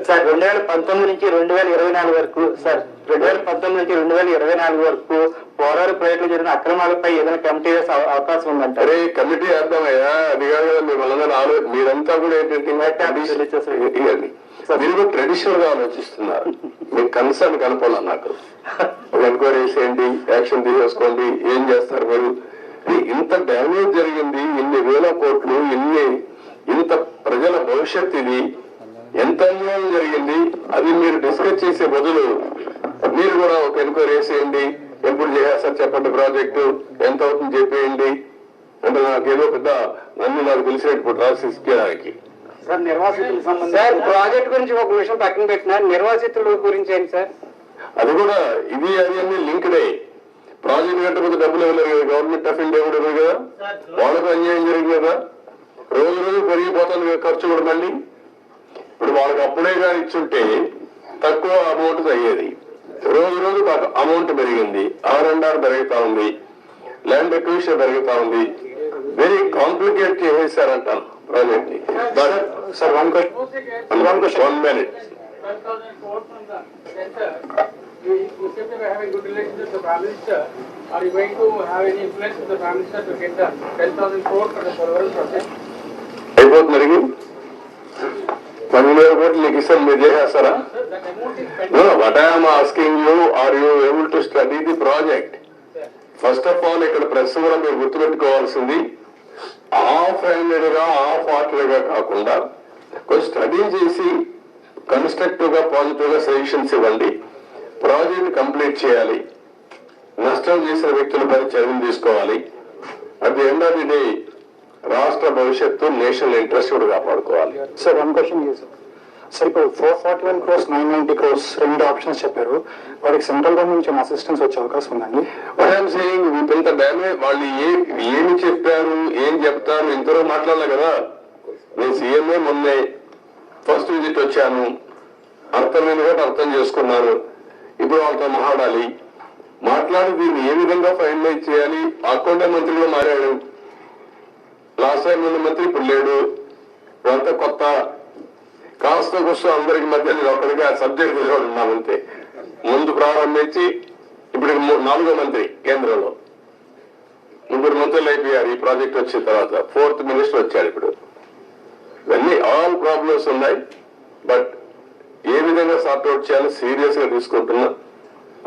Sir 2019 నుంచి 2024 వరకు sir 2019 నుంచి 2024 వరకు పోరాడు ప్రయత్నం జరిగిన అక్రమాలపై ఏదైనా కమిటీ వేసే అవకాశం ఉందంటే? అరే కమిటీ వేద్దామయ్యా, అది కాదు కదా మిమ్మల్ని మీరంతా కూడా ఏంటంటే మీరు ట్రెడిషనల్ గా ఆలోచిస్తున్నారు. మీకు కన్సర్న్ కనపడాలి. నాకు ఒక ఎంక్వైరీ చేసేయండి, యాక్షన్ తీసేసుకోండి, ఏం చేస్తారు మీరు? ఇంత డ్యామేజ్ జరిగింది, ఇన్ని వేల కోట్లు, ఇంత ప్రజల భవిష్యత్తు, ఇది ఎంత అన్యాయం జరిగింది, అది మీరు డిస్కస్ చేసే బదులు మీరు కూడా ఒక ఎంక్వైరీ వేసేయండి, ఎప్పుడు చేసేస్తారు చెప్పండి, ప్రాజెక్టు ఎంత అవుతుంది చెప్పేయండి అంటే నాకేదో పెద్ద నాకు తెలిసినట్టు రాసికి. సార్ నిర్వాసితులకు సంబంధించి ప్రాజెక్ట్ గురించి ఒక విషయం పక్కన పెట్టినా, నిర్వాసితుల గురించి ఏంటి సార్? అది కూడా ఇది అది అన్ని లింక్డే. ప్రాజెక్ట్ కట్టకపోతే డబ్బులు ఇవ్వలేరు కదా, గవర్నమెంట్ ఆఫ్ ఇండియా కూడా ఇవ్వదు కదా, వాళ్ళకు అన్యాయం జరిగింది కదా, రోజు రోజు పెరిగిపోతుంది ఖర్చు కూడా. మళ్ళీ ఇప్పుడు వాళ్ళకి అప్పుడే కానీ ఇచ్చుంటే తక్కువ అమౌంట్ అయ్యేది, రోజు రోజు అమౌంట్ పెరిగింది, ఆర్&ఆర్ పెరుగుతా ఉంది, ల్యాండ్ ఎక్విజిషన్ పెరుగుతా ఉంది, వెరీ కాంప్లికేట్ చేసేసారంటాను ప్రాజెక్ట్ ని. Sir one minute. You seem to be having good relations with the Prime Minister. Are you going to have any influence with the Prime Minister to get the 10,000 crore for the Polvaram project? అయిపోతుంది 10,000 కోట్లు నీకు ఇస్తాను, మీరు చేసేస్తారా? What I'm asking you, are you able to study the project? First of all ఇక్కడ press కూడా మీరు గుర్తుపెట్టుకోవాల్సింది, హాఫ్ హ్యాండెడ్ గా హాఫ్ హార్టెడ్ గా కాకుండా కొంచెం స్టడీ చేసి కన్స్ట్రక్టివ్ గా పాజిటివ్ గా సజెషన్స్ ఇవ్వండి. ప్రాజెక్ట్ కంప్లీట్ చేయాలి, నష్టం చేసిన వ్యక్తులపై చర్యలు తీసుకోవాలి. At the end of the day రాష్ట్ర భవిష్యత్తు, నేషనల్ ఇంట్రెస్ట్ కూడా కాపాడుకోవాలి. సార్ వన్ క్వశ్చన్ సార్, ఇప్పుడు 441 crores 990 crores రెండు ఆప్షన్స్ చెప్పారు, వాడికి సెంట్రల్ గవర్నమెంట్ నుంచి అసిస్టెన్స్ వచ్చే అవకాశం ఉందండి? వాట్ ఐఎమ్ సేయింగ్, ఇంత డ్యామేజ్ వాళ్ళు ఏమి చెప్పారు, ఏం చెప్తారు, ఇంతలో మాట్లాడలే కదా. నేను సీఎంఏ మొన్నే ఫస్ట్ విజిట్ వచ్చాను, అర్థమైన కూడా అర్థం చేసుకున్నాను. ఇప్పుడు వాళ్ళతో మాట్లాడి దీన్ని ఏ విధంగా ఫైనలైజ్ చేయాలి. అకౌంట్ మంత్రిలో మారాడు, లాస్ట్ టైం ఉన్న మంత్రి ఇప్పుడు లేడు, ఇదంతా కొత్త. కాస్త కూర్చో అందరికి మధ్య నేను ఒక్కడిగా సబ్జెక్ట్ కూడా ఉన్నానంతే. ముందు ప్రారంభించి ఇప్పుడు 4వ మంత్రి కేంద్రంలో, 3 మంత్రులు అయిపోయారు ఈ ప్రాజెక్ట్ వచ్చిన తర్వాత, 4th మినిస్టర్ వచ్చాడు ఇప్పుడు. ఇవన్నీ ఆల్ ప్రాబ్లమ్స్ ఉన్నాయి, బట్ ఏ విధంగా సార్ట్అవుట్ చేయాలో సీరియస్ గా తీసుకుంటున్నా.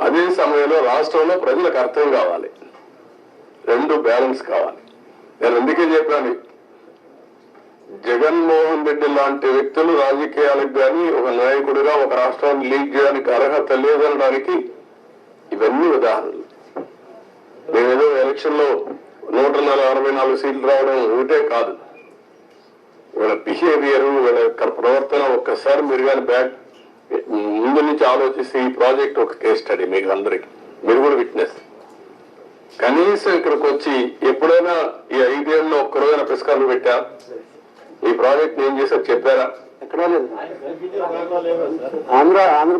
అదే సమయంలో రాష్ట్రంలో ప్రజలకు అర్థం కావాలి, రెండు బ్యాలెన్స్ కావాలి. నేను అందుకే చెప్పాను, జగన్మోహన్ రెడ్డి లాంటి వ్యక్తులు రాజకీయాలకు కానీ ఒక నాయకుడిగా ఒక రాష్ట్రాన్ని లీడ్ చేయడానికి అర్హత లేదనడానికి ఇవన్నీ ఉదాహరణలు. నేనేదో ఎలక్షన్ లో 164 సీట్లు రావడం ఒకటే కాదు, వీళ్ళ బిహేవియర్, వీళ్ళ ప్రవర్తన ఒక్కసారి మీరు కానీ ముందు నుంచి ఆలోచిస్తే ఈ ప్రాజెక్ట్ ఒక కేస్ స్టడీ మీకు అందరికి, మీరు కూడా విట్నెస్. కనీసం ఇక్కడికి వచ్చి ఎప్పుడైనా ఈ 5 ఏళ్ళలో ఒక్కరోజైనా పుస్తకాలు పెట్టా, ఈ ప్రాజెక్ట్ ఏం చేశారు చెప్పారా? ఎక్కడా లేదు.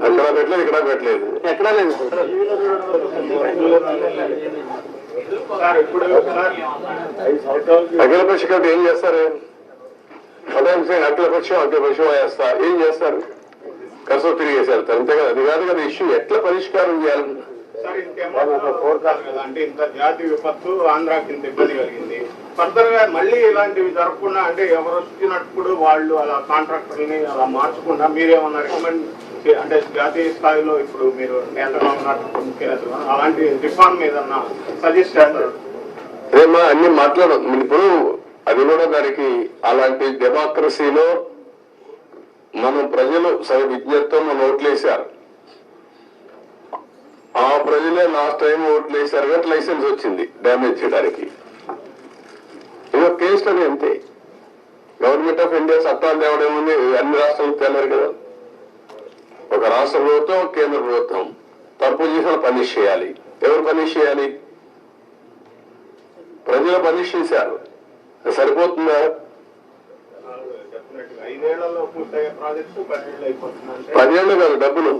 అక్కడ పెట్టలేదు, ఇక్కడ పెట్టలేదు, ఎక్కడా లేదు. అఖిలపక్ష కమిటీ ఏం చేస్తారు? అఖిలపక్షం వేస్తా ఏం చేస్తారు? కసో తిరిగేసారు అంతే కదా. అది కాదు కదా ఇష్యూ, ఎట్లా పరిష్కారం చేయాలి? అంటే ఇంత జాతి విపత్తు ఆంధ్రాకి ఇంత ఇబ్బంది కలిగింది, ఫర్దర్ గా మళ్ళీ ఇలాంటివి జరగకుండా, అంటే ఎవరు వచ్చినప్పుడు వాళ్ళు అలా కాంట్రాక్టర్ని అలా మార్చకుండా మీరేమన్నా రికమెండ్ అంటే జాతీయ స్థాయిలో ఇప్పుడు మీరు నేతగా ఉన్నట్టు ముఖ్యనేతలు అలాంటి రిఫార్మ్ ఏదన్నా సజెస్ట్ చేస్తారు? అదేమా అన్ని మాట్లాడదు ఇప్పుడు. అది కూడా దానికి అలాంటి డెమోక్రసీలో మనం ప్రజలు సరి విజ్ఞతతో మనం ఓట్లేశారు, ఆ ప్రజలే లాస్ట్ టైం ఓట్లు వేశారు కాబట్టి లైసెన్స్ వచ్చింది డ్యామేజ్ చేయడానికి. ఇదో కేసు అది అంతే. గవర్నమెంట్ ఆఫ్ ఇండియా చట్టాలు తేవడేముంది, అన్ని రాష్ట్రాలు తేలేరు కదా. ఒక రాష్ట్ర ప్రభుత్వం, కేంద్ర ప్రభుత్వం తప్పు చేసిన పనిష్ చేయాలి. ఎవరు పనిష్ చేయాలి? ప్రజలు పనిష్ చేశారు, సరిపోతుందా? 10 ఏళ్ళు కాదు, డబ్బులు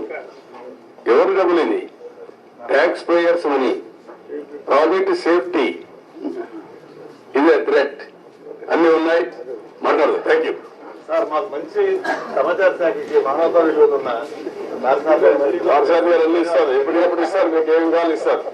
ఎవరు డబ్బులు? ఇది tax payers money. Project safety ఇది థ్రెట్, అన్ని ఉన్నాయి. మాట్లాడదు. Thank you. సార్ మాకు మంచి సమాచార శాఖకి మానవతా విలువలు ఉన్న రాజశేఖర్ గారు అన్ని ఇస్తారు, ఎప్పటికప్పుడు ఇస్తారు, మీకు ఏమి కావాలి ఇస్తారు.